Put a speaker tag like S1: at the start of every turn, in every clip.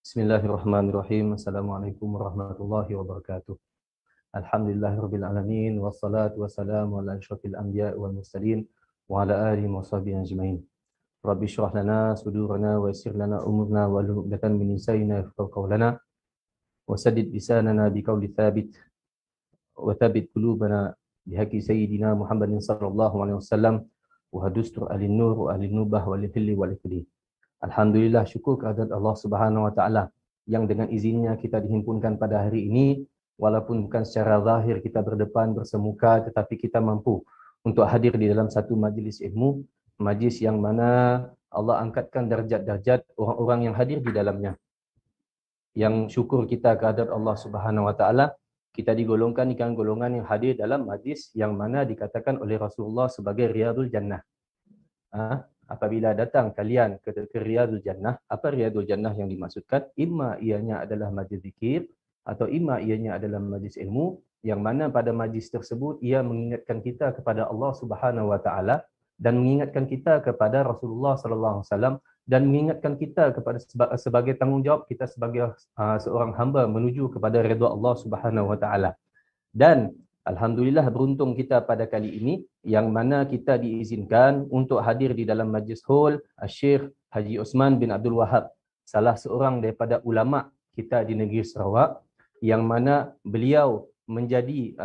S1: Bismillahirrahmanirrahim. Assalamualaikum warahmatullahi wabarakatuh. Alhamdulillahirabbil alamin wassalatu wassalamu ala asyrafil anbiya'i wal mursalin wa ala alihi washabihi ajmain. Rabbi shrah lana sudurana wa yassir lana umurna wa hlul 'uqdatam min lisanina yafqahu qawlana wa saddid lisanana biqawli thabit wa thabbit qulubana bihaqqi sayyidina Muhammadin sallallahu alaihi wasallam wa hadustur alin nur wa alin nubah wal hilli wal ikli. Alhamdulillah, syukur kehadirat Allah Subhanahu Wa Taala yang dengan izinnya kita dihimpunkan pada hari ini, walaupun bukan secara zahir kita berdepan bersemuka, tetapi kita mampu untuk hadir di dalam satu majlis ilmu, majlis yang mana Allah angkatkan darjat-darjat orang-orang yang hadir di dalamnya. Yang syukur kita kehadirat Allah Subhanahu Wa Taala, kita digolongkan dengan golongan yang hadir dalam majlis yang mana dikatakan oleh Rasulullah sebagai Riyadul Jannah. Apabila datang kalian ke Riyadul Jannah, apa Riyadul Jannah yang dimaksudkan? Imma ianya adalah majlis zikir atau imma ianya adalah majlis ilmu, yang mana pada majlis tersebut ia mengingatkan kita kepada Allah Subhanahu Wa Taala dan mengingatkan kita kepada Rasulullah sallallahu alaihi wasallam dan mengingatkan kita kepada sebagai tanggungjawab kita sebagai seorang hamba menuju kepada redha Allah Subhanahu Wa Taala. Dan alhamdulillah beruntung kita pada kali ini yang mana kita diizinkan untuk hadir di dalam majlis hall Syekh Haji Osman bin Abdul Wahab, salah seorang daripada ulama kita di negeri Sarawak, yang mana beliau menjadi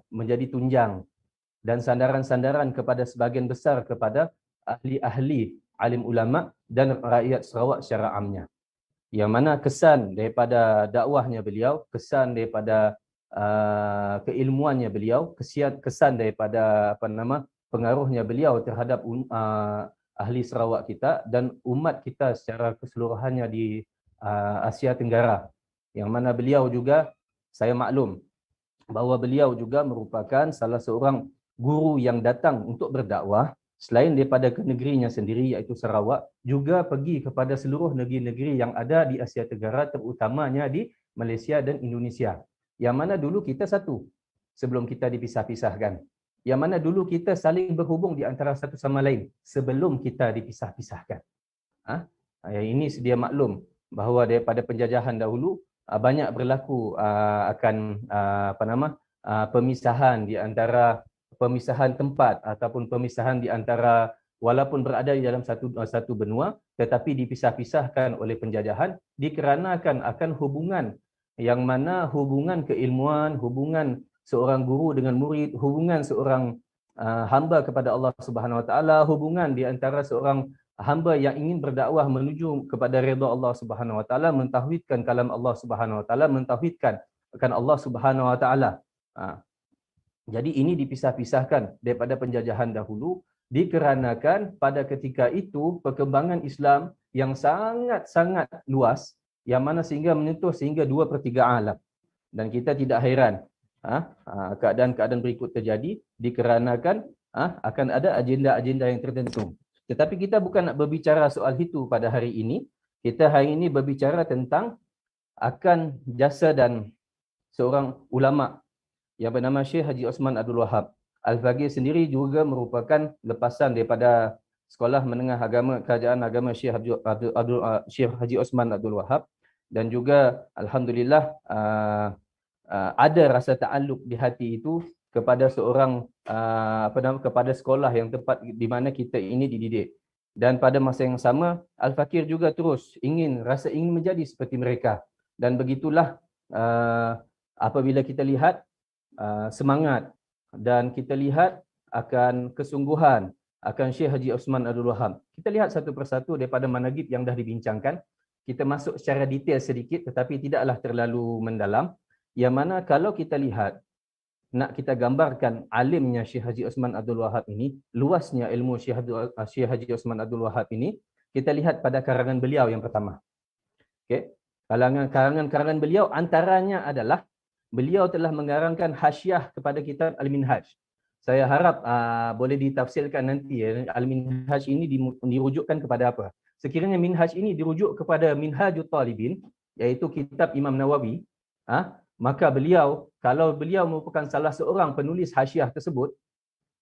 S1: menjadi tunjang dan sandaran-sandaran kepada sebahagian besar kepada ahli-ahli alim ulama dan rakyat Sarawak secara amnya. Yang mana kesan daripada dakwahnya beliau, kesan daripada keilmuannya beliau, kesan daripada pengaruhnya beliau terhadap ahli Sarawak kita dan umat kita secara keseluruhannya di Asia Tenggara. Yang mana beliau juga, saya maklum bahawa beliau juga merupakan salah seorang guru yang datang untuk berdakwah selain daripada ke negerinya sendiri iaitu Sarawak, juga pergi kepada seluruh negeri-negeri yang ada di Asia Tenggara, terutamanya di Malaysia dan Indonesia. Yang mana dulu kita satu sebelum kita dipisah-pisahkan. Yang mana dulu kita saling berhubung di antara satu sama lain sebelum kita dipisah-pisahkan. Ini sedia maklum bahawa daripada penjajahan dahulu banyak berlaku pemisahan di antara pemisahan tempat ataupun pemisahan di antara walaupun berada di dalam satu benua tetapi dipisah-pisahkan oleh penjajahan dikarenakan akan hubungan yang mana hubungan keilmuan, hubungan seorang guru dengan murid, hubungan seorang hamba kepada Allah Subhanahu Wa Taala, hubungan di antara seorang hamba yang ingin berdakwah menuju kepada redha Allah Subhanahu Wa Taala, mentauhidkan kalam Allah Subhanahu Wa Taala, mentauhidkan akan Allah Subhanahu Wa Taala. Jadi ini dipisah-pisahkan daripada penjajahan dahulu dikarenakan pada ketika itu perkembangan Islam yang sangat-sangat luas, yang mana sehingga menyentuh sehingga 2/3 alam. Dan kita tidak hairan keadaan-keadaan berikut terjadi dikarenakan akan ada agenda-agenda yang tertentu. Tetapi kita bukan nak berbicara soal itu pada hari ini. Kita hari ini berbicara tentang akan jasa dan seorang ulama yang bernama Syekh Haji Osman Abdul Wahab. Al-Faqih sendiri juga merupakan lepasan daripada Sekolah Menengah Agama Kerajaan Agama Syekh Haji Osman Abdul Wahab. Dan juga alhamdulillah ada rasa ta'alluq di hati itu kepada seorang kepada sekolah yang tempat di mana kita ini dididik. Dan pada masa yang sama Al-Fakir juga terus ingin menjadi seperti mereka. Dan begitulah apabila kita lihat semangat dan kita lihat akan kesungguhan akan Syekh Haji Osman Abdul Wahab. Kita lihat satu persatu daripada manaqib yang dah dibincangkan. Kita masuk secara detail sedikit tetapi tidaklah terlalu mendalam. Yang mana kalau kita lihat, nak kita gambarkan alimnya Syekh Haji Osman Abdul Wahab ini, luasnya ilmu Syekh Haji Osman Abdul Wahab ini, kita lihat pada karangan beliau yang pertama. Okay. Karangan beliau antaranya adalah beliau telah mengarangkan hasyiah kepada kitab Al-Minhaj. Saya harap boleh ditafsirkan nanti Al-Minhaj ini dirujukkan kepada apa. Sekiranya Minhaj ini dirujuk kepada Minhajut Talibin, iaitu kitab Imam Nawawi, maka beliau, kalau beliau merupakan salah seorang penulis hasyiah tersebut,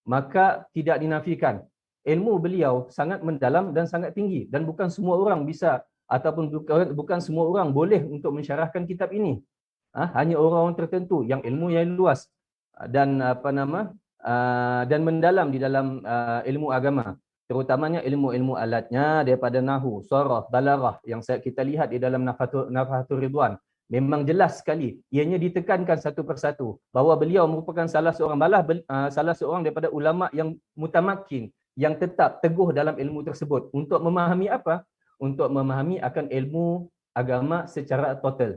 S1: maka tidak dinafikan ilmu beliau sangat mendalam dan sangat tinggi dan bukan semua orang bisa ataupun bukan semua orang boleh untuk mensyarahkan kitab ini. Hanya orang-orang tertentu yang ilmu yang luas dan dan mendalam di dalam ilmu agama, terutamanya ilmu-ilmu alatnya daripada nahwu, saraf, balaghah yang kita lihat di dalam Nafahatul Ridwan. Memang jelas sekali ianya ditekankan satu persatu bahawa beliau merupakan salah seorang daripada ulama yang mutamakin, yang tetap teguh dalam ilmu tersebut untuk memahami apa? Untuk memahami akan ilmu agama secara total.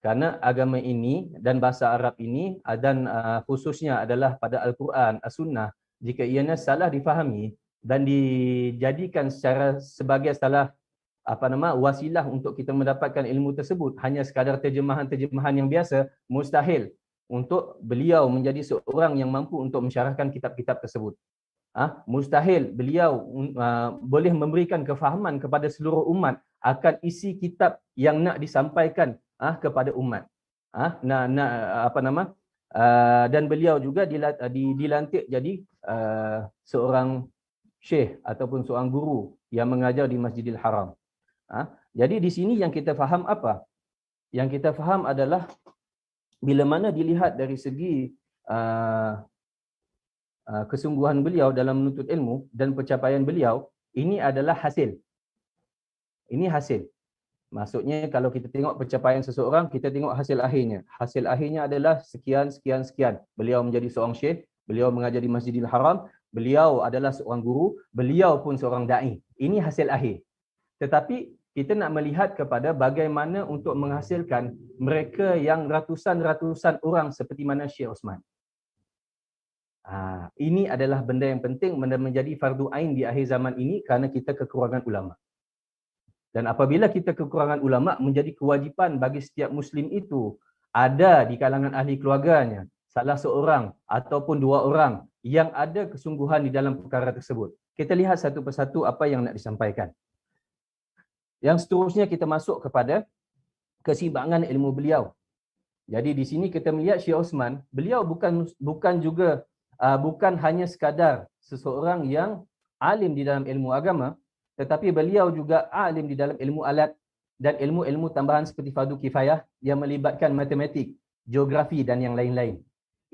S1: Kerana agama ini dan bahasa Arab ini dan khususnya adalah pada Al-Quran, As-Sunnah, jika ianya salah difahami dan dijadikan sebagai salah wasilah untuk kita mendapatkan ilmu tersebut, hanya sekadar terjemahan-terjemahan yang biasa, mustahil untuk beliau menjadi seorang yang mampu untuk mensyarahkan kitab-kitab tersebut. Mustahil beliau boleh memberikan kefahaman kepada seluruh umat akan isi kitab yang nak disampaikan kepada umat. Dan beliau juga dilantik jadi seorang syekh ataupun seorang guru yang mengajar di Masjidil Haram. Jadi di sini yang kita faham apa? Yang kita faham adalah bila mana dilihat dari segi kesungguhan beliau dalam menuntut ilmu dan pencapaian beliau, ini adalah hasil. Ini hasil. Maksudnya kalau kita tengok pencapaian seseorang, kita tengok hasil akhirnya. Hasil akhirnya adalah sekian, sekian, sekian. Beliau menjadi seorang syekh, beliau mengajar di Masjidil Haram, beliau adalah seorang guru, beliau pun seorang da'i. Ini hasil akhir. Tetapi kita nak melihat kepada bagaimana untuk menghasilkan mereka yang ratusan-ratusan orang seperti mana Syekh Osman. Ini adalah benda yang penting, benda menjadi fardu ain di akhir zaman ini kerana kita kekurangan ulama. Dan apabila kita kekurangan ulama, menjadi kewajipan bagi setiap Muslim itu ada di kalangan ahli keluarganya salah seorang ataupun dua orang yang ada kesungguhan di dalam perkara tersebut. Kita lihat satu persatu apa yang nak disampaikan. Yang seterusnya kita masuk kepada kesimbangan ilmu beliau. Jadi di sini kita melihat Syekh Osman, beliau bukan hanya sekadar seseorang yang alim di dalam ilmu agama, tetapi beliau juga alim di dalam ilmu alat dan ilmu-ilmu tambahan seperti fardu kifayah yang melibatkan matematik, geografi dan yang lain-lain.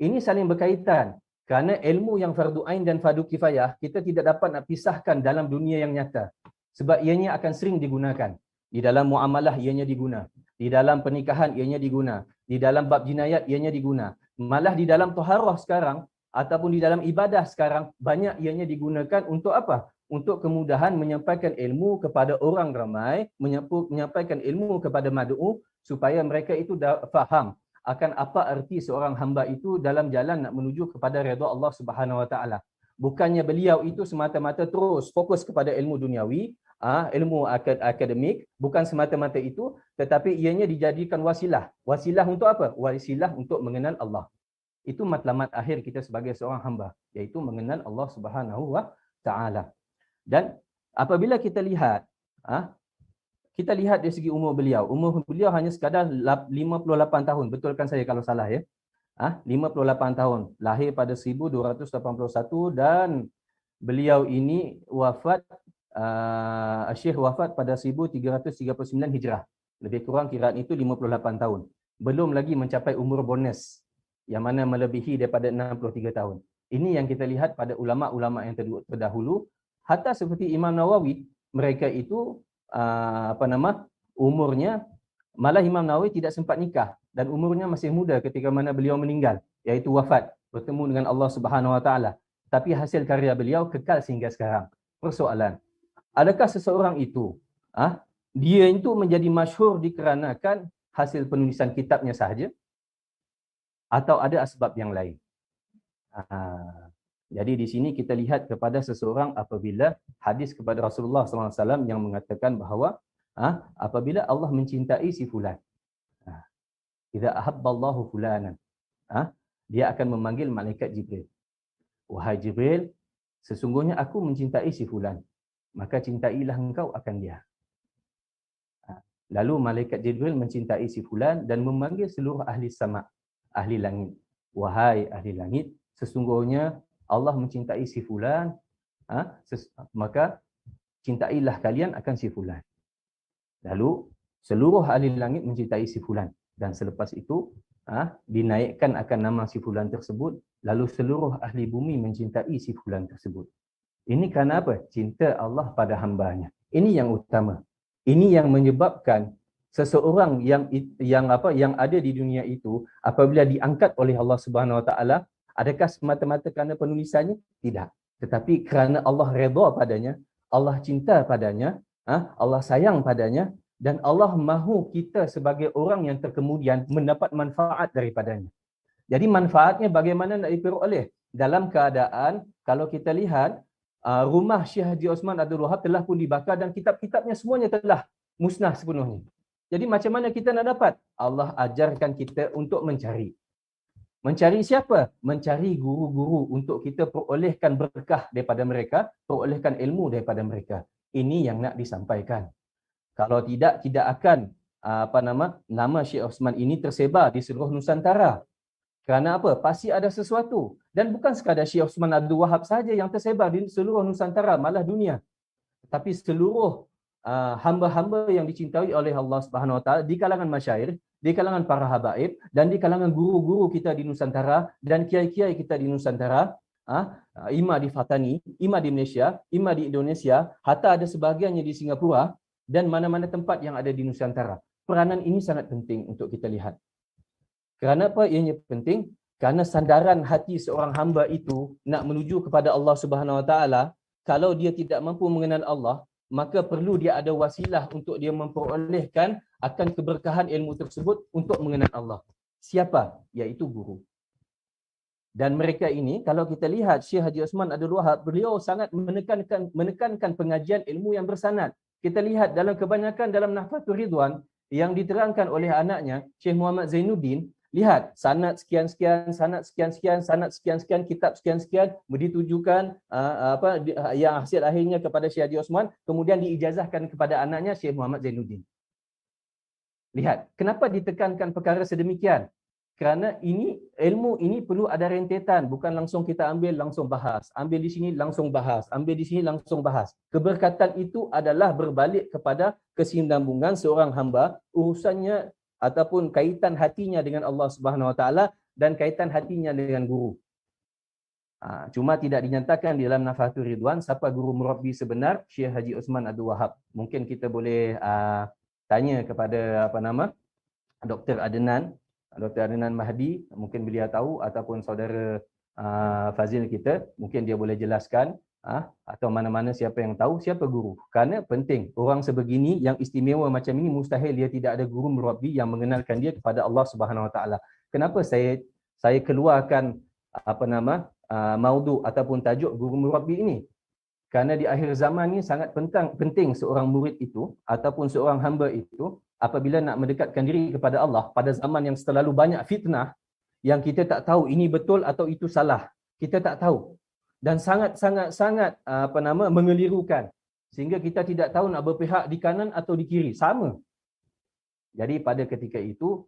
S1: Ini saling berkaitan kerana ilmu yang fardu ain dan fardu kifayah kita tidak dapat nak pisahkan dalam dunia yang nyata. Sebab ianya akan sering digunakan. Di dalam muamalah ianya diguna. Di dalam pernikahan ianya diguna. Di dalam bab jinayat ianya diguna. Malah di dalam taharah sekarang ataupun di dalam ibadah sekarang banyak ianya digunakan untuk apa? Untuk kemudahan menyampaikan ilmu kepada orang ramai, menyampaikan ilmu kepada mad'u supaya mereka itu faham akan apa erti seorang hamba itu dalam jalan nak menuju kepada redha Allah Subhanahu Wa Taala. Bukannya beliau itu semata-mata terus fokus kepada ilmu duniawi, ilmu akademik, bukan semata-mata itu, tetapi ianya dijadikan wasilah. Wasilah untuk apa? Wasilah untuk mengenal Allah. Itu matlamat akhir kita sebagai seorang hamba, iaitu mengenal Allah Subhanahu Wa Taala. Dan apabila kita lihat dari segi umur beliau hanya sekadar 58 tahun, betulkan saya kalau salah ya. 58 tahun, lahir pada 1281 dan beliau ini Syekh wafat pada 1339 Hijrah. Lebih kurang kiraan itu 58 tahun. Belum lagi mencapai umur bonus yang mana melebihi daripada 63 tahun. Ini yang kita lihat pada ulama-ulama yang terdahulu. Hatta seperti Imam Nawawi, mereka itu umurnya, malah Imam Nawawi tidak sempat nikah dan umurnya masih muda ketika mana beliau meninggal, iaitu wafat, bertemu dengan Allah Subhanahu Wa Taala. Tapi hasil karya beliau kekal sehingga sekarang. Persoalan, adakah seseorang itu dia itu menjadi masyhur dikarenakan hasil penulisan kitabnya sahaja atau ada asbab yang lain? Jadi di sini kita lihat kepada seseorang apabila hadis kepada Rasulullah SAW yang mengatakan bahawa apabila Allah mencintai si fulan, idza ahabballahu fulanan, dia akan memanggil malaikat Jibril. Wahai Jibril, sesungguhnya aku mencintai si fulan, maka cintailah engkau akan dia. Lalu malaikat Jibril mencintai si fulan dan memanggil seluruh ahli sama, ahli langit. Wahai ahli langit, sesungguhnya Allah mencintai si fulan, maka cintailah kalian akan si fulan. Lalu seluruh ahli langit mencintai si fulan, dan selepas itu dinaikkan akan nama si fulan tersebut, lalu seluruh ahli bumi mencintai si fulan tersebut. Ini kerana apa? Cinta Allah pada hambanya. Ini yang utama. Ini yang menyebabkan seseorang yang ada di dunia itu apabila diangkat oleh Allah Subhanahu Wa Taala, adakah semata-mata kerana penulisannya? Tidak. Tetapi kerana Allah redha padanya, Allah cinta padanya, Allah sayang padanya, dan Allah mahu kita sebagai orang yang terkemudian mendapat manfaat daripadanya. Jadi manfaatnya bagaimana nak diperoleh? Dalam keadaan kalau kita lihat rumah Syekh Haji Osman Abdul Wahab telah pun dibakar dan kitab-kitabnya semuanya telah musnah sepenuhnya. Jadi macam mana kita nak dapat? Allah ajarkan kita untuk mencari. Mencari siapa? Mencari guru-guru untuk kita perolehkan berkah daripada mereka, perolehkan ilmu daripada mereka. Ini yang nak disampaikan. Kalau tidak akan nama Syekh Osman ini tersebar di seluruh Nusantara. Kerana apa? Pasti ada sesuatu. Dan bukan sekadar Syekh Osman Abdul Wahab saja yang tersebar di seluruh Nusantara, malah dunia. Tapi seluruh hamba-hamba yang dicintai oleh Allah Subhanahu Wa Taala di kalangan masyair, di kalangan para habaib, dan di kalangan guru-guru kita di Nusantara dan kiai-kiai kita di Nusantara, imam di Fatani, imam di Malaysia, imam di Indonesia, hatta ada sebahagiannya di Singapura dan mana-mana tempat yang ada di Nusantara. Peranan ini sangat penting untuk kita lihat. Kerana apa ianya penting? Kerana sandaran hati seorang hamba itu nak menuju kepada Allah Subhanahu Wa Taala, kalau dia tidak mampu mengenal Allah, maka perlu dia ada wasilah untuk dia memperolehkan akan keberkahan ilmu tersebut untuk mengenal Allah. Siapa? Iaitu guru. Dan mereka ini, kalau kita lihat Syekh Haji Osman Abdul Wahab, beliau sangat menekankan pengajian ilmu yang bersanad. Kita lihat dalam kebanyakan dalam Nahfatul Ridwan yang diterangkan oleh anaknya Syekh Muhammad Zainuddin, lihat sanad sekian-sekian, sanad sekian-sekian, sanad sekian-sekian, kitab sekian-sekian ditujukan yang hasil akhirnya kepada Syekh Haji Osman, kemudian diijazahkan kepada anaknya Syekh Muhammad Zainuddin. Lihat, kenapa ditekankan perkara sedemikian? Kerana ilmu ini perlu ada rentetan, bukan langsung kita ambil langsung bahas, ambil di sini langsung bahas, ambil di sini langsung bahas. Keberkatan itu adalah berbalik kepada kesinambungan seorang hamba, urusannya ataupun kaitan hatinya dengan Allah Subhanahu Wa Taala dan kaitan hatinya dengan guru. Cuma tidak dinyatakan di dalam Nafhatul Ridwan siapa guru murabbi sebenar Syekh Haji Osman Abdul Wahab. Mungkin kita boleh tanya kepada Dr. Adnan Mahdi, mungkin beliau tahu, ataupun saudara Fazil kita, mungkin dia boleh jelaskan, atau mana-mana siapa yang tahu siapa guru. Kerana penting, orang sebegini yang istimewa macam ini mustahil dia tidak ada guru murabbi yang mengenalkan dia kepada Allah Subhanahu Wa Taala. Kenapa saya keluarkan maudu ataupun tajuk guru murabbi ini? Kerana di akhir zaman ni sangat penting seorang murid itu ataupun seorang hamba itu apabila nak mendekatkan diri kepada Allah pada zaman yang terlalu banyak fitnah yang kita tak tahu ini betul atau itu salah. Kita tak tahu. Dan sangat mengelirukan. Sehingga kita tidak tahu nak berpihak di kanan atau di kiri. Sama. Jadi pada ketika itu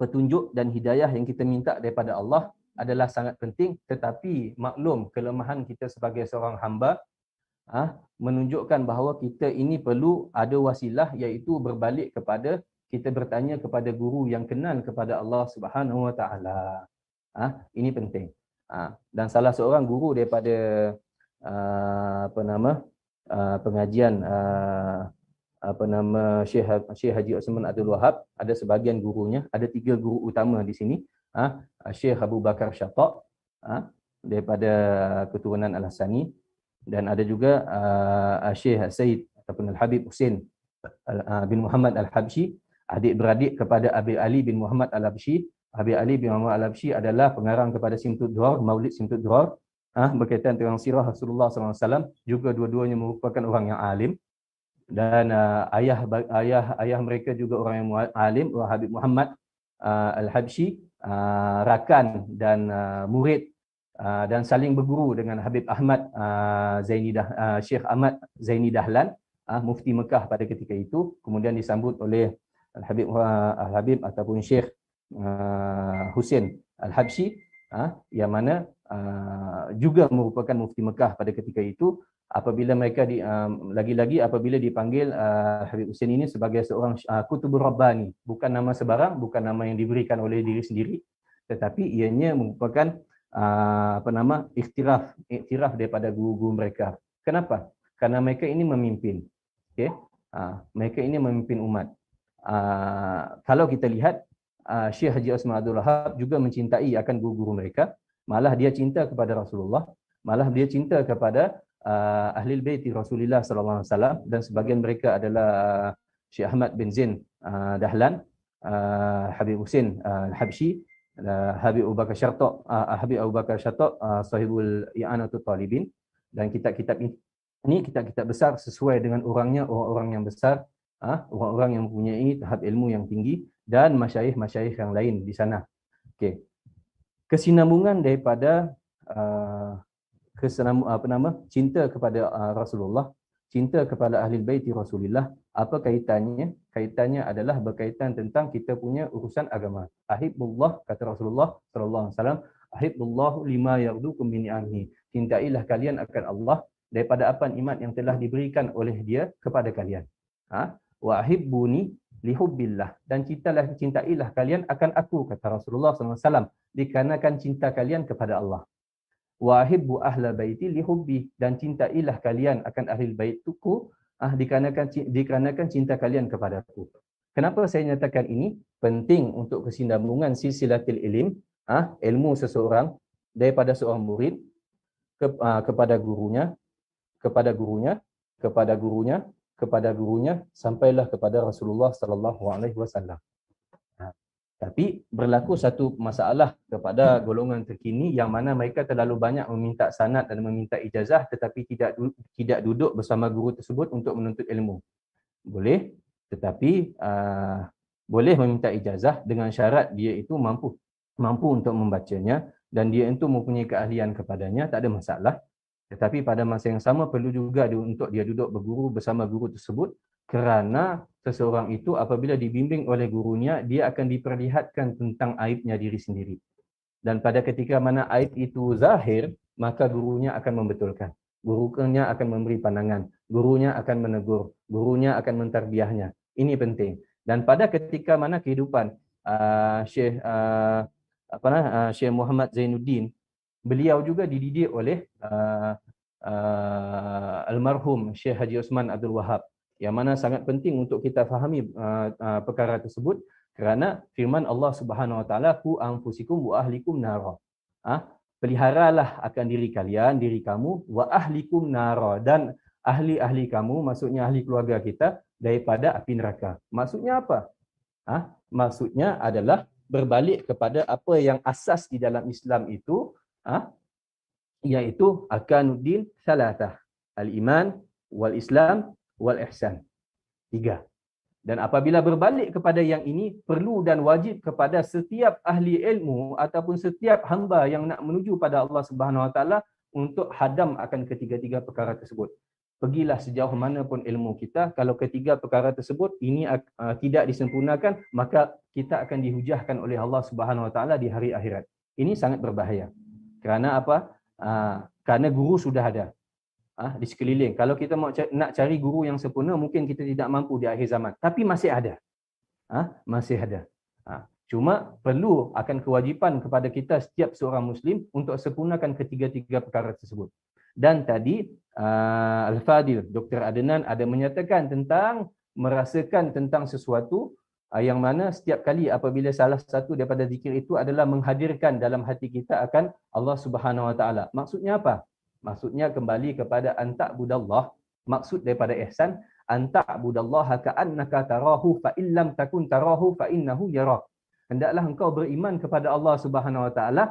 S1: petunjuk dan hidayah yang kita minta daripada Allah adalah sangat penting, tetapi maklum kelemahan kita sebagai seorang hamba menunjukkan bahawa kita ini perlu ada wasilah, iaitu berbalik kepada kita bertanya kepada guru yang kenal kepada Allah Subhanahu Wa Taala. Ini penting. Dan salah seorang guru daripada pengajian Syekh Haji Osman Abdul Wahab, ada sebahagian gurunya, ada 3 guru utama di sini. Syekh Abu Bakar Syataq daripada keturunan Al-Hasani, dan ada juga Syekh Said ataupun Al-Habib Husin bin Muhammad Al-Habsyi, adik-beradik kepada Abi Ali bin Muhammad Al-Habsyi. Abi Ali bin Muhammad Al-Habsyi adalah pengarang kepada Simtud Durar, Maulid Simtud Durar, berkaitan dengan sirah Rasulullah SAW. Juga dua-duanya merupakan orang yang alim, dan ayah mereka juga orang yang alim, Habib Muhammad Al-Habsyi, rakan dan murid dan saling berguru dengan Habib Ahmad Syekh Ahmad Zaini Dahlan, mufti Mekah pada ketika itu. Kemudian disambut oleh Al-Habib ataupun Syekh Husin Al-Habsyi, yang mana juga merupakan mufti Mekah pada ketika itu. apabila mereka lagi-lagi apabila dipanggil Habib Hussein ini sebagai seorang kutubur rabbani, bukan nama sebarang, bukan nama yang diberikan oleh diri sendiri, tetapi ianya merupakan iktiraf daripada guru-guru mereka. Kenapa? Karena mereka ini memimpin. Okey. Mereka ini memimpin umat. Kalau kita lihat Syekh Haji Osman Abdul Wahab juga mencintai akan guru-guru mereka, malah dia cinta kepada Rasulullah, malah dia cinta kepada ahli baiti Rasulullah sallallahu alaihi wasallam, dan sebahagian mereka adalah Syekh Ahmad bin Zain Dahlan, Habib Hussein Al-Habsyi, Habib Abu Bakar Syatok, sahibul I'anatul Talibin, dan kitab-kitab ini kitab-kitab besar sesuai dengan orangnya, orang-orang yang besar, orang-orang yang mempunyai tahap ilmu yang tinggi, dan masyayikh-masyayikh yang lain di sana. Okey. Kesinambungan daripada cinta kepada Rasulullah, cinta kepada ahli baiti Rasulullah, apa kaitannya? Kaitannya adalah berkaitan tentang kita punya urusan agama. Ahibbullah, kata Rasulullah sallallahu alaihi wasallam, ahibbullahu lima yardukum min ni'amihi. Cintailah kalian akan Allah daripada apa nikmat yang telah diberikan oleh Dia kepada kalian. Wa ahibbuni lihubbillah, dan cintailah kalian akan aku, kata Rasulullah sallallahu alaihi wasallam, dikarenakan cinta kalian kepada Allah. Wa ahibbu ahla baiti lihubbi, dan cintailah kalian akan ahli baitku dikarenakan cinta kalian kepadaku. Kenapa saya nyatakan ini? Penting untuk kesinambungan silsilatul ilm, ilmu seseorang daripada seorang murid kepada gurunya, kepada gurunya, kepada gurunya, kepada gurunya, sampailah kepada Rasulullah sallallahu alaihi wasallam. Tapi berlaku satu masalah kepada golongan terkini yang mana mereka terlalu banyak meminta sanad dan meminta ijazah, tetapi tidak duduk bersama guru tersebut untuk menuntut ilmu. Boleh, tetapi boleh meminta ijazah dengan syarat dia itu mampu untuk membacanya dan dia itu mempunyai keahlian kepadanya, tak ada masalah. Tetapi pada masa yang sama perlu juga untuk dia duduk berguru bersama guru tersebut, kerana seseorang itu apabila dibimbing oleh gurunya, dia akan diperlihatkan tentang aibnya diri sendiri. Dan pada ketika mana aib itu zahir, maka gurunya akan membetulkan. Gurunya akan memberi pandangan, gurunya akan menegur, gurunya akan mentarbiahnya. Ini penting. Dan pada ketika mana kehidupan Syekh Muhammad Zainuddin, beliau juga dididik oleh almarhum Syekh Haji Osman Abdul Wahab, yang mana sangat penting untuk kita fahami perkara tersebut, kerana firman Allah Subhanahu Wa Taala, "Qu anfusikum wa ahlikum nara." Peliharalah akan diri kalian, diri kamu, wa ahlikum nara, dan ahli-ahli kamu, maksudnya ahli keluarga kita, daripada api neraka. Maksudnya apa? Maksudnya adalah berbalik kepada apa yang asas di dalam Islam itu, iaitu arkanuddin salatah, al-iman wal islam wal ihsan. 3. Dan apabila berbalik kepada yang ini, perlu dan wajib kepada setiap ahli ilmu ataupun setiap hamba yang nak menuju pada Allah Subhanahu Wa Taala untuk hadam akan ketiga-tiga perkara tersebut. Pergilah sejauh mana pun ilmu kita, kalau ketiga perkara tersebut ini tidak disempurnakan, maka kita akan dihujahkan oleh Allah Subhanahu Wa Taala di hari akhirat. Ini sangat berbahaya. Kerana apa? Kerana guru sudah ada di sekeliling. Kalau kita nak cari guru yang sempurna, mungkin kita tidak mampu di akhir zaman. Tapi masih ada. Masih ada. Cuma perlu akan kewajipan kepada kita setiap seorang Muslim untuk sempurnakan ketiga-tiga perkara tersebut. Dan tadi Al-Fadil Dr. Adnan ada menyatakan tentang merasakan tentang sesuatu yang mana setiap kali apabila salah satu daripada zikir itu adalah menghadirkan dalam hati kita akan Allah Subhanahu Wa Taala. Maksudnya apa? Maksudnya kembali kepada anta'budallah. Maksud daripada ihsan, anta'budallaha ka'annaka tarahu fa illam takun tarahu fa innahu yarak. Hendaklah engkau beriman kepada Allah Subhanahu Wa Taala,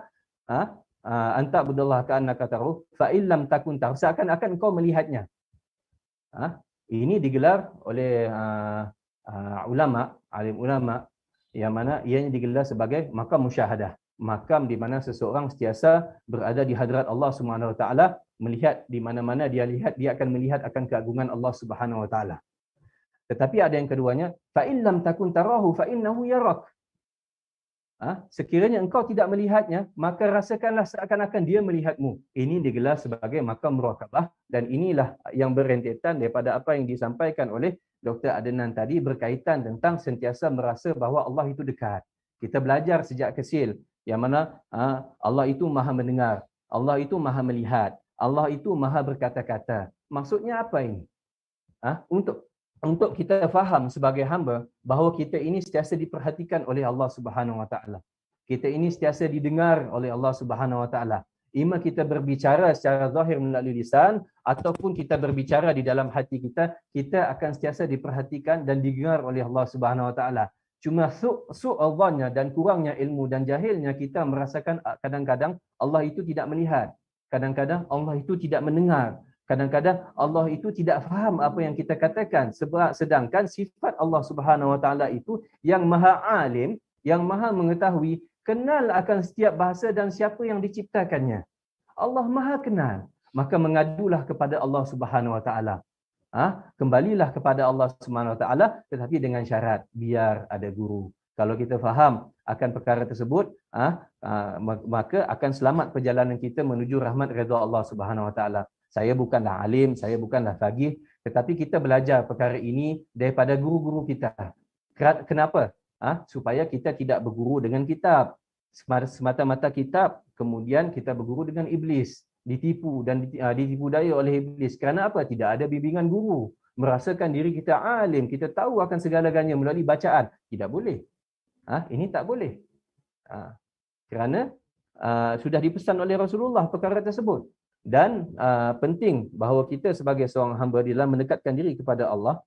S1: anta'budallaha ka'annaka tarahu fa illam takun tarahu, seakan-akan engkau melihatnya. Ini digelar oleh alim ulama, yang mana ianya digelar sebagai makam musyahadah. Makam di mana seseorang sentiasa berada di hadrat Allah Subhanahu Wa Taala, melihat di mana-mana dia lihat, dia akan melihat akan keagungan Allah Subhanahu Wa Taala. Tetapi ada yang keduanya, fa in lam takun tarahu fa innahu yarak. Sekiranya engkau tidak melihatnya, maka rasakanlah seakan-akan dia melihatmu. Ini digelar sebagai maqam muraqabah, dan inilah yang berentetan daripada apa yang disampaikan oleh Dr. Adnan tadi berkaitan tentang sentiasa merasa bahawa Allah itu dekat. Kita belajar sejak kecil yang mana Allah itu maha mendengar, Allah itu maha melihat, Allah itu maha berkata-kata. Maksudnya apa ini? Untuk kita faham sebagai hamba bahawa kita ini sentiasa diperhatikan oleh Allah Subhanahu Wa Taala. Kita ini sentiasa didengar oleh Allah Subhanahu Wa Taala. Ima kita berbicara secara zahir melalui lisan ataupun kita berbicara di dalam hati kita, kita akan sentiasa diperhatikan dan didengar oleh Allah Subhanahu Wa Taala. Cuma su'adhannya dan kurangnya ilmu dan jahilnya kita merasakan kadang-kadang Allah itu tidak melihat. Kadang-kadang Allah itu tidak mendengar. Kadang-kadang Allah itu tidak faham apa yang kita katakan. Sedangkan sifat Allah Subhanahu Wa Taala itu yang maha alim, yang maha mengetahui, kenal akan setiap bahasa dan siapa yang diciptakannya. Allah maha kenal. Maka mengadulah kepada Allah Subhanahu Wa Taala. Kembalilah kepada Allah Subhanahu Wa Taala, tetapi dengan syarat biar ada guru. Kalau kita faham akan perkara tersebut, maka akan selamat perjalanan kita menuju rahmat redha Allah Subhanahu Wa Taala. Saya bukanlah alim, saya bukanlah faqih, tetapi kita belajar perkara ini daripada guru-guru kita. Kenapa? Supaya kita tidak berguru dengan kitab. Semata-mata kitab, kemudian kita berguru dengan iblis. Ditipu dan ditipu daya oleh iblis. Kerana apa? Tidak ada bimbingan guru. Merasakan diri kita alim, kita tahu akan segala-galanya melalui bacaan. Tidak boleh. Ini tak boleh. Kerana sudah dipesan oleh Rasulullah perkara tersebut. Dan penting bahawa kita sebagai seorang hamba dalam mendekatkan diri kepada Allah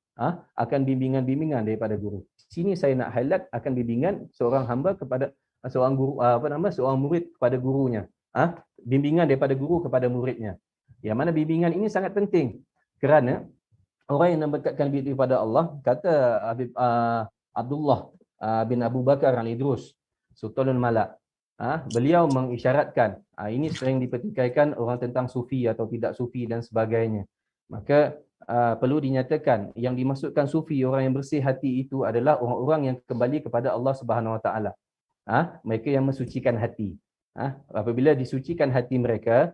S1: akan bimbingan-bimbingan daripada guru. Sini saya nak highlight akan bimbingan seorang hamba kepada seorang guru, seorang murid kepada gurunya. Bimbingan daripada guru kepada muridnya. Yang mana bimbingan ini sangat penting kerana orang yang mendekatkan diri kepada Allah, kata Abdullah bin Abu Bakar Al-Idrus, Sultanul Malak, beliau mengisyaratkan, ini sering dipertikaikan orang tentang sufi atau tidak sufi dan sebagainya. Maka perlu dinyatakan yang dimaksudkan sufi, orang yang bersih hati itu adalah orang-orang yang kembali kepada Allah Subhanahu Wa Taala. Mereka yang mensucikan hati. Apabila disucikan hati mereka,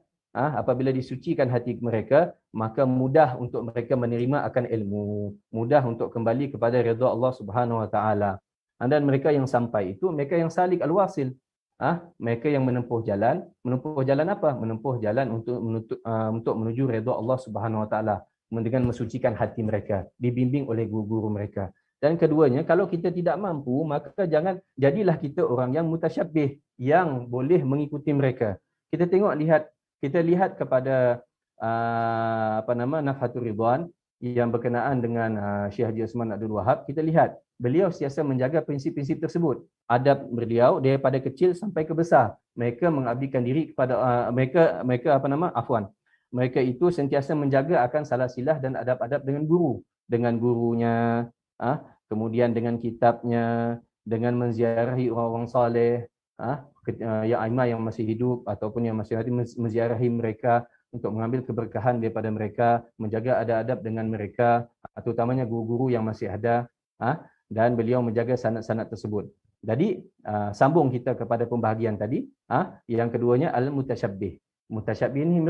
S1: maka mudah untuk mereka menerima akan ilmu, mudah untuk kembali kepada redha Allah Subhanahu Wa Taala. Dan mereka yang sampai itu mereka yang salik al-wasil. Mereka yang menempuh jalan apa? Menempuh jalan untuk menuju redha Allah Subhanahu Wa Taala dengan mensucikan hati mereka, dibimbing oleh guru-guru mereka. Dan keduanya, kalau kita tidak mampu, maka jadilah kita orang yang mutasyabbih, yang boleh mengikuti mereka. Kita lihat kepada Nafhatul Ridwan yang berkenaan dengan Syekh Haji Osman Abdul Wahab. Kita lihat beliau sentiasa menjaga prinsip-prinsip tersebut. Adab beliau daripada kecil sampai ke besar. Mereka mengabdikan diri kepada mereka itu sentiasa menjaga akan salah silah dan adab-adab dengan gurunya, kemudian dengan kitabnya, dengan menziarahi orang-orang soleh, yang aimah yang masih hidup ataupun yang masih hati, menziarahi mereka untuk mengambil keberkahan daripada mereka, menjaga adab-adab dengan mereka, terutamanya guru-guru yang masih ada, dan beliau menjaga sanad-sanad tersebut. Jadi sambung kita kepada pembahagian tadi, yang keduanya al-mutasyabbih. Mutasyabbih ini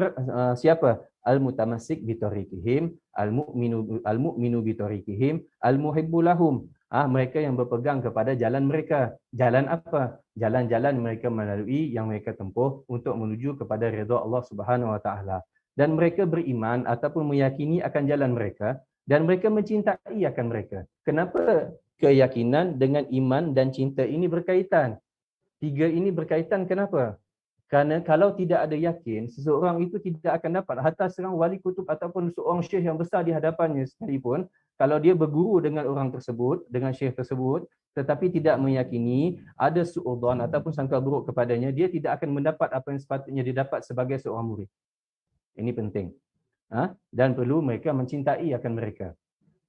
S1: siapa? Al-mutamassik bi tariqihim, al-mu'minu bi tariqihim, al-muhibbu lahum. Mereka yang berpegang kepada jalan mereka. Jalan apa? Jalan-jalan mereka melalui yang mereka tempuh untuk menuju kepada redha Allah Subhanahu Wa Taala. Dan mereka beriman ataupun meyakini akan jalan mereka dan mereka mencintai akan mereka. Kenapa keyakinan dengan iman dan cinta ini berkaitan? Tiga ini berkaitan kenapa? Kerana kalau tidak ada yakin, seseorang itu tidak akan dapat. Hatta seorang wali kutub ataupun seorang syekh yang besar di hadapannya sekalipun, kalau dia berguru dengan orang tersebut, dengan syekh tersebut, tetapi tidak meyakini, ada su'udhan ataupun sangka buruk kepadanya, dia tidak akan mendapat apa yang sepatutnya didapat sebagai seorang murid. Ini penting. Dan perlu mereka mencintai akan mereka.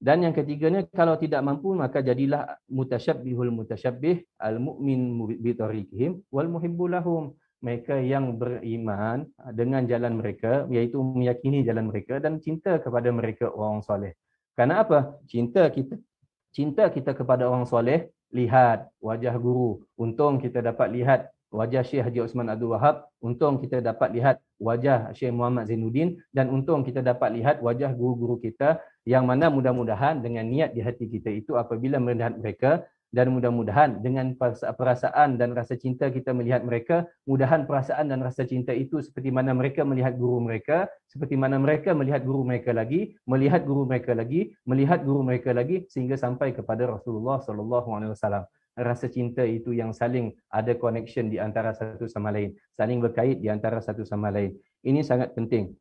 S1: Dan yang ketiganya, kalau tidak mampu, maka jadilah mutasyabbihul mutasyabbih, al-mu'min bi tariqihim, wal muhibbu lahum. Mereka yang beriman dengan jalan mereka, iaitu meyakini jalan mereka dan cinta kepada mereka orang soleh. Kerana apa? Cinta kita kepada orang soleh lihat wajah guru. Untung kita dapat lihat wajah Syekh Haji Osman Abdul Wahab. Untung kita dapat lihat wajah Syekh Muhammad Zainuddin. Dan untung kita dapat lihat wajah guru-guru kita, yang mana mudah-mudahan dengan niat di hati kita itu apabila melihat mereka, dan mudah-mudahan dengan perasaan dan rasa cinta kita melihat mereka, mudahan perasaan dan rasa cinta itu seperti mana mereka melihat guru mereka, seperti mana mereka melihat guru mereka lagi, melihat guru mereka lagi, melihat guru mereka lagi, sehingga sampai kepada Rasulullah SAW. Rasa cinta itu yang saling ada connection di antara satu sama lain, saling berkait di antara satu sama lain. Ini sangat penting.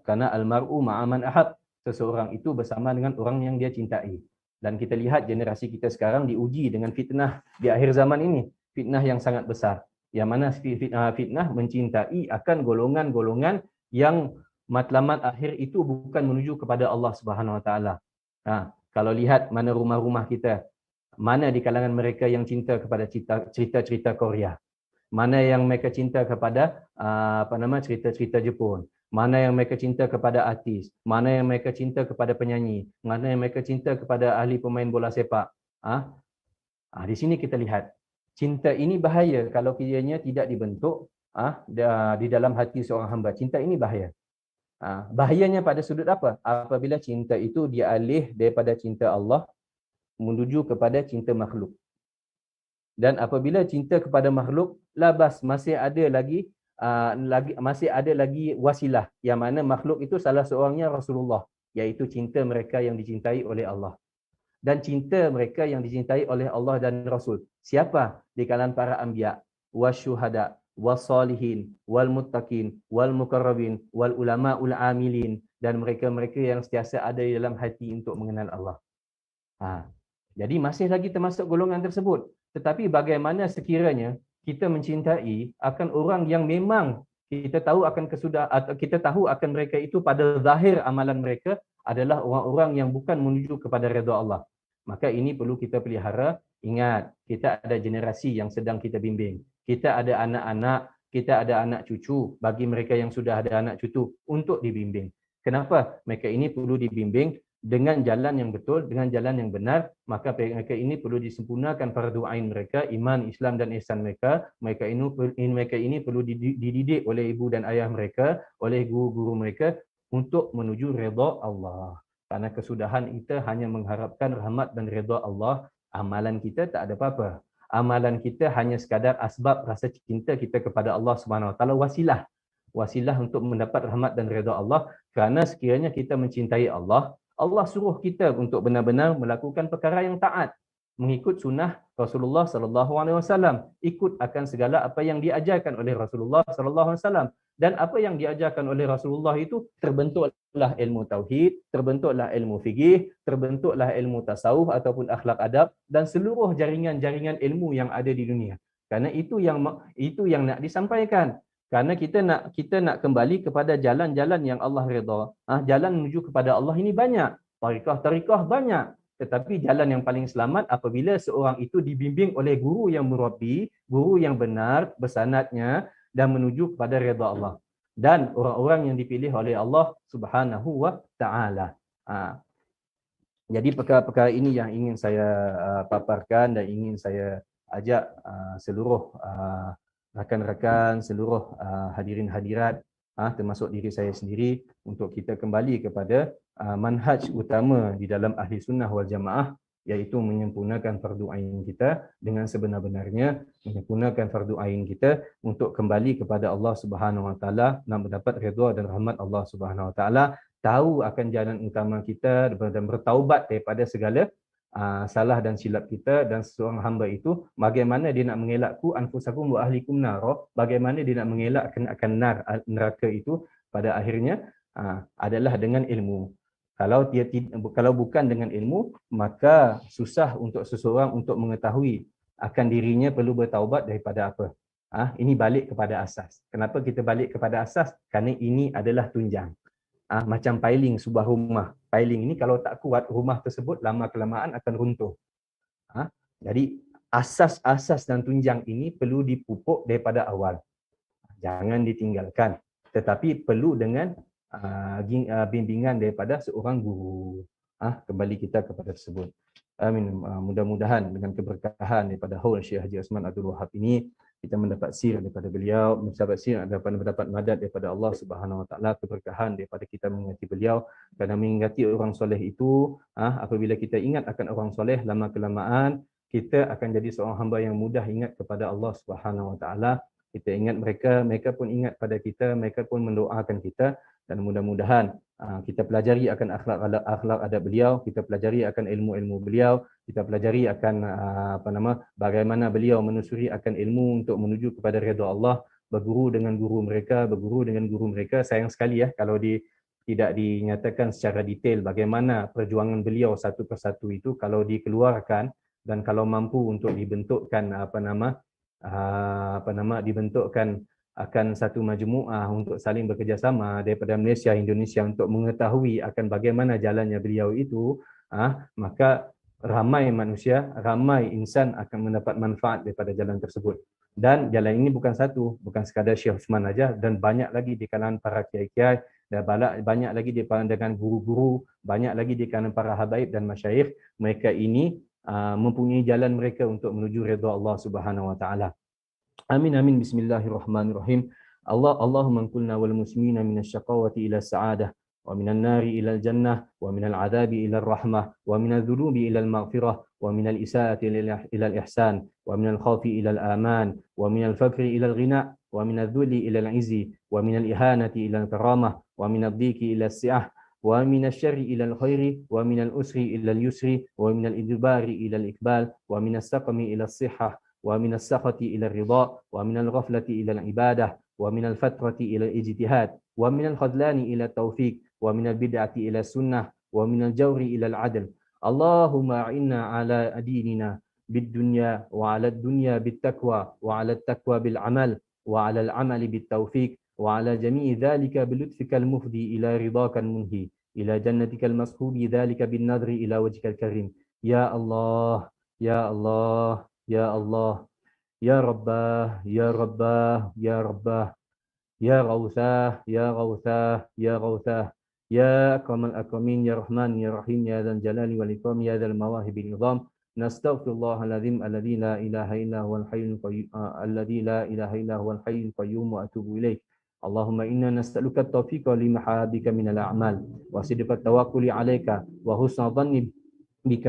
S1: Karena almar'u ma'aman ahab, seseorang itu bersama dengan orang yang dia cintai. Dan kita lihat generasi kita sekarang diuji dengan fitnah di akhir zaman ini. Fitnah yang sangat besar. Yang mana fitnah mencintai akan golongan-golongan yang matlamat akhir itu bukan menuju kepada Allah Subhanahu Wa Taala. Kalau lihat mana rumah-rumah kita, mana di kalangan mereka yang cinta kepada cerita-cerita Korea, mana yang mereka cinta kepada cerita-cerita Jepun, mana yang mereka cinta kepada artis, mana yang mereka cinta kepada penyanyi, mana yang mereka cinta kepada ahli pemain bola sepak. Di sini kita lihat cinta ini bahaya kalau kiranya tidak dibentuk di dalam hati seorang hamba. Cinta ini bahaya. Bahayanya pada sudut apa? Apabila cinta itu dialih daripada cinta Allah menuju kepada cinta makhluk. Dan apabila cinta kepada makhluk, labas masih ada lagi wasilah, yang mana makhluk itu salah seorangnya Rasulullah, iaitu cinta mereka yang dicintai oleh Allah. Dan cinta mereka yang dicintai oleh Allah dan Rasul. Siapa? Di kalangan para anbiya, wasyuhada, wasalihin, wal muttaqin, wal muqarrabin, wal ulama ul amilin, dan mereka-mereka yang sentiasa ada di dalam hati untuk mengenal Allah. Jadi masih lagi termasuk golongan tersebut. Tetapi bagaimana sekiranya kita mencintai akan orang yang memang kita tahu akan mereka itu pada zahir amalan mereka adalah orang-orang yang bukan menuju kepada redha Allah. Maka ini perlu kita pelihara. Ingat, kita ada generasi yang sedang kita bimbing. Kita ada anak-anak, kita ada anak cucu. Bagi mereka yang sudah ada anak cucu, untuk dibimbing. Kenapa? Mereka ini perlu dibimbing dengan jalan yang betul, dengan jalan yang benar. Maka mereka ini perlu disempurnakan fardu ain mereka, iman, Islam dan ihsan mereka. Mereka ini perlu dididik oleh ibu dan ayah mereka, oleh guru-guru mereka untuk menuju redha Allah. Karena kesudahan kita hanya mengharapkan rahmat dan redha Allah, amalan kita tak ada apa-apa. Amalan kita hanya sekadar asbab rasa cinta kita kepada Allah Subhanahu Wa Taala, wasilah untuk mendapat rahmat dan redha Allah. Kerana sekiranya kita mencintai Allah, Allah suruh kita untuk benar-benar melakukan perkara yang taat, mengikut sunnah Rasulullah sallallahu alaihi wasallam, ikut akan segala apa yang diajarkan oleh Rasulullah sallallahu alaihi wasallam. Dan apa yang diajarkan oleh Rasulullah itu terbentuklah ilmu tauhid, terbentuklah ilmu fikih, terbentuklah ilmu tasawuf ataupun akhlak adab, dan seluruh jaringan-jaringan ilmu yang ada di dunia. Karena itu yang nak disampaikan. Karena kita nak kembali kepada jalan-jalan yang Allah redha. Jalan menuju kepada Allah ini banyak. Tarikah banyak. Tetapi jalan yang paling selamat apabila seorang itu dibimbing oleh guru yang murabbi, guru yang benar bersanadnya, dan menuju kepada redha Allah. Dan orang-orang yang dipilih oleh Allah Subhanahu Wa Taala. Jadi perkara-perkara ini yang ingin saya paparkan dan ingin saya ajak seluruh rakan-rakan, seluruh hadirin hadirat, termasuk diri saya sendiri, untuk kita kembali kepada manhaj utama di dalam ahli sunnah wal jamaah, iaitu menyempurnakan fardu ain kita dengan sebenar-benarnya, menyempurnakan fardu ain kita untuk kembali kepada Allah Subhanahu Wa Taala, nak mendapat redha dan rahmat Allah Subhanahu Wa Taala, tahu akan jalan utama kita dan bertaubat daripada segala salah dan silap kita. Dan seorang hamba itu, bagaimana dia nak mengelakku anfusakum wa ahlikum nar, bagaimana dia nak mengelak akan neraka itu pada akhirnya adalah dengan ilmu. Kalau bukan dengan ilmu, maka susah untuk seseorang untuk mengetahui akan dirinya perlu bertaubat daripada apa. Ini balik kepada asas. Kenapa kita balik kepada asas? Kerana ini adalah tunjang. Macam piling sebuah rumah. Piling ini kalau tak kuat, rumah tersebut lama-kelamaan akan runtuh. Jadi asas-asas dan tunjang ini perlu dipupuk daripada awal. Jangan ditinggalkan. Tetapi perlu dengan bimbingan daripada seorang guru. Kembali kita kepada tersebut. Amin. Mudah-mudahan dengan keberkahan daripada haul Syekh Haji Osman Abdul Wahab ini, kita mendapat sir daripada beliau, mendapat madad daripada Allah Subhanahu Wa Taala, keberkahan daripada kita mengingati beliau. Kerana mengingati orang soleh itu, apabila kita ingat akan orang soleh, lama kelamaan kita akan jadi seorang hamba yang mudah ingat kepada Allah Subhanahu Wa Taala. Kita ingat mereka, mereka pun ingat pada kita, mereka pun mendoakan kita, dan mudah-mudahan kita pelajari akan akhlak adab beliau, kita pelajari akan ilmu-ilmu beliau, kita pelajari akan bagaimana beliau menusuri akan ilmu untuk menuju kepada redha Allah, berguru dengan guru mereka. Sayang sekali kalau tidak dinyatakan secara detail bagaimana perjuangan beliau satu persatu itu, kalau dikeluarkan dan kalau mampu untuk dibentukkan dibentukkan akan satu majmuah untuk saling bekerjasama daripada Malaysia, Indonesia untuk mengetahui akan bagaimana jalannya beliau itu, maka ramai manusia, ramai insan akan mendapat manfaat daripada jalan tersebut. Dan jalan ini bukan satu, bukan sekadar Syekh Osman saja, dan banyak lagi di kalangan para kiai-kiai, dan banyak lagi di kalangan guru-guru, banyak lagi di kalangan para habaib dan masyayikh. Mereka ini mempunyai jalan mereka untuk menuju redha Allah Subhanahu Wa Taala. Amin amin. Bismillahirrahmanirrahim. Allahumma kulna wal muslimina minasy syaqawati ila sa'adah wa minan nari ila jannah wa minal adzabi ila rahmah wa minadz dzunubi ila maghfirah wa minal isaati ila ihsan wa minal khawfi ila aman wa minal faqri ila ghina wa minadz dhulli ila izzi wa minal ihanati ila karamah wa minadh dhiki ila si'ah wa minasy syarri ila khairi wa minal usri ila yusri wa minal idbari ila ikbal wa minas saqami ila sihhah ومن السخط إلى الرضا ومن الغفلة إلى العبادة ومن الفترة إلى الاجتهاد ومن الخذلان إلى التوفيق ومن البدعة إلى السنة ومن الجور إلى العدل. اللهم أعنا على ديننا بالدنيا وعلى الدنيا بالتقوى وعلى التقوى بالعمل وعلى العمل بالتوفيق وعلى جميع ذلك بلطفك المفضي إلى رضاك المنهي إلى جنتك المسحوب ذلك بالنظر إلى وجهك الكريم. يا الله يا الله يا الله يا رباه يا رباه يا رباه يا غوثاه يا غوثاه يا غوثاه يا أكرم الأكرمين يا رحمن يا رحيم يا ذا الجلال والإكرام يا ذا المواهب العظام. نستغفر الله العظيم الذي لا إله إلا هو الحي القيوم الذي لا إله إلا هو الحي القيوم وأتوب إليه. اللهم إنا نسألك التوفيق لمحابك من الأعمال وصدق التوكل عليك وحسن الظن بك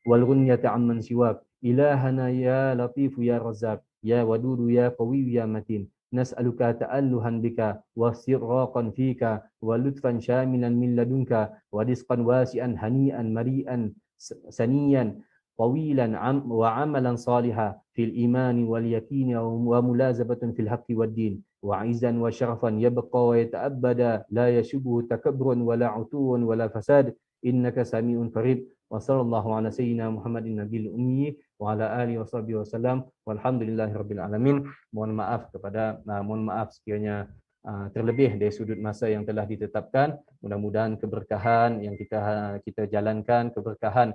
S1: والغنية عمن سواك. إلهنا يا لطيف يا رزاق يا ودود يا قوي يا متين. نسألك تألها بك واستراقا فيك ولطفا شاملا من لدنك ورزقا واسعا هنيئا مريئا سنيا طويلا وعملا صالحا في الإيمان واليقين وملازمة في الحق والدين وعزا وشرفا يبقى ويتأبد لا يشبه تكبر ولا عتو ولا فساد إنك سميع قريب. وصلى الله على سيدنا محمد النبي الأمي وعلى آله وصحبه وسلم walhamdulillahirabbil alamin. Mohon maaf sekiranya terlebih dari sudut masa yang telah ditetapkan. Mudah-mudahan keberkahan yang kita jalankan, keberkahan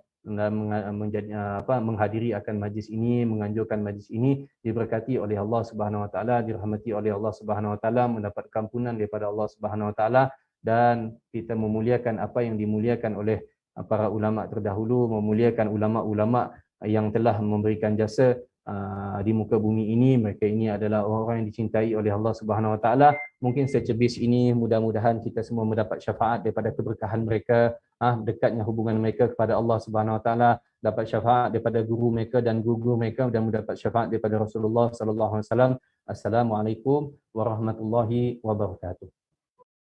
S1: menghadiri akan majlis ini, menganjurkan majlis ini diberkati oleh Allah Subhanahu Wa Taala, dirahmati oleh Allah Subhanahu Wa Taala, mendapat kampunan daripada Allah Subhanahu Wa Taala, dan kita memuliakan apa yang dimuliakan oleh para ulama terdahulu, memuliakan ulama-ulama yang telah memberikan jasa di muka bumi ini. Mereka ini adalah orang yang dicintai oleh Allah Subhanahu Wa Taala. Mungkin secebis ini, mudah-mudahan kita semua mendapat syafaat daripada keberkahan mereka, dekatnya hubungan mereka kepada Allah Subhanahu Wa Taala, dapat syafaat daripada guru mereka dan guru mereka, dan mendapat syafaat daripada Rasulullah sallallahu alaihi wasallam. Assalamualaikum warahmatullahi wabarakatuh.